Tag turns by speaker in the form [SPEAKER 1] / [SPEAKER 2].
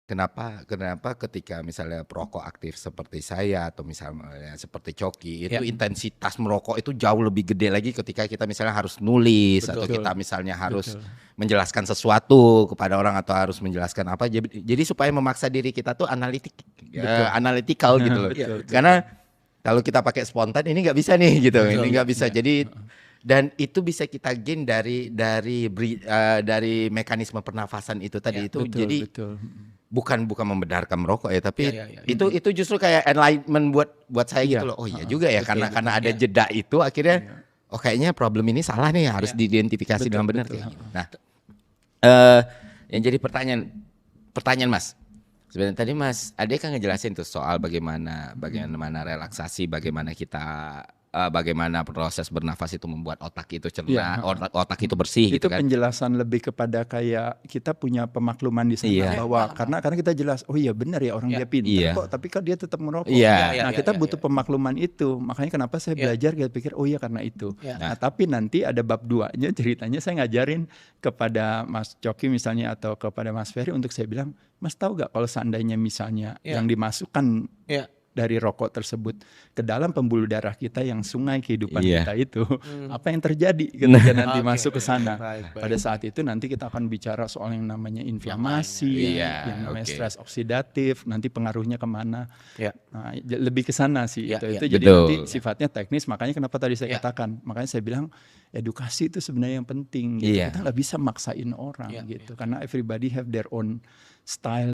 [SPEAKER 1] Kenapa kenapa ketika misalnya perokok aktif seperti saya atau misalnya seperti Coki itu
[SPEAKER 2] Ya.
[SPEAKER 1] intensitas merokok itu jauh lebih gede lagi ketika kita misalnya harus nulis atau
[SPEAKER 2] Betul.
[SPEAKER 1] kita misalnya harus
[SPEAKER 2] Betul.
[SPEAKER 1] menjelaskan sesuatu kepada orang atau harus menjelaskan apa. Jadi supaya memaksa diri kita tuh
[SPEAKER 2] Betul.
[SPEAKER 1] analytical gitu loh.
[SPEAKER 2] Betul.
[SPEAKER 1] Karena kalau kita pakai spontan ini nggak bisa nih gitu.
[SPEAKER 2] Betul.
[SPEAKER 1] Ini nggak bisa.
[SPEAKER 2] Iya.
[SPEAKER 1] Jadi dan itu bisa kita gain dari mekanisme pernafasan itu tadi itu.
[SPEAKER 2] Betul.
[SPEAKER 1] Jadi
[SPEAKER 2] Betul.
[SPEAKER 1] bukan membenarkan merokok ya, tapi
[SPEAKER 2] Ya.
[SPEAKER 1] itu justru kayak enlightenment buat saya
[SPEAKER 2] Iya.
[SPEAKER 1] gitu loh. Oh iya juga ya,
[SPEAKER 2] Betul,
[SPEAKER 1] karena ada
[SPEAKER 2] Iya.
[SPEAKER 1] jeda itu akhirnya oh kayaknya problem ini salah nih, harus
[SPEAKER 2] Iya.
[SPEAKER 1] diidentifikasi
[SPEAKER 2] Betul,
[SPEAKER 1] dengan benar
[SPEAKER 2] betul.
[SPEAKER 1] kayak gitu. Nah, yang jadi pertanyaan Mas. Sebenarnya tadi Mas Ade kan ngejelasin tuh soal bagaimana relaksasi, bagaimana proses bernafas itu membuat otak itu cerna,
[SPEAKER 2] Iya.
[SPEAKER 1] otak itu bersih
[SPEAKER 2] Itu
[SPEAKER 1] gitu kan.
[SPEAKER 2] penjelasan lebih kepada kayak kita punya pemakluman di sana
[SPEAKER 1] Iya.
[SPEAKER 2] bahwa karena kita jelas oh iya benar ya orang dia pintar
[SPEAKER 1] Iya.
[SPEAKER 2] kok tapi kan dia tetap merokok.
[SPEAKER 1] Iya.
[SPEAKER 2] Nah kita butuh pemakluman itu, makanya kenapa saya belajar kita pikir oh iya karena itu. Nah tapi nanti ada bab 2-nya ceritanya saya ngajarin kepada Mas Coki misalnya atau kepada Mas Ferry untuk saya bilang Mas tahu gak kalau seandainya misalnya yang dimasukkan dari rokok tersebut ke dalam pembuluh darah kita yang sungai kehidupan kita itu apa yang terjadi ketika nanti masuk ke sana. Pada saat itu nanti kita akan bicara soal yang namanya inflamasi, yang namanya stres oksidatif, nanti pengaruhnya kemana. Nah, lebih ke sana sih itu jadi nanti sifatnya teknis, makanya kenapa tadi saya katakan, makanya saya bilang edukasi itu sebenarnya yang penting gitu. Kita nggak bisa maksain orang gitu karena everybody have their own style.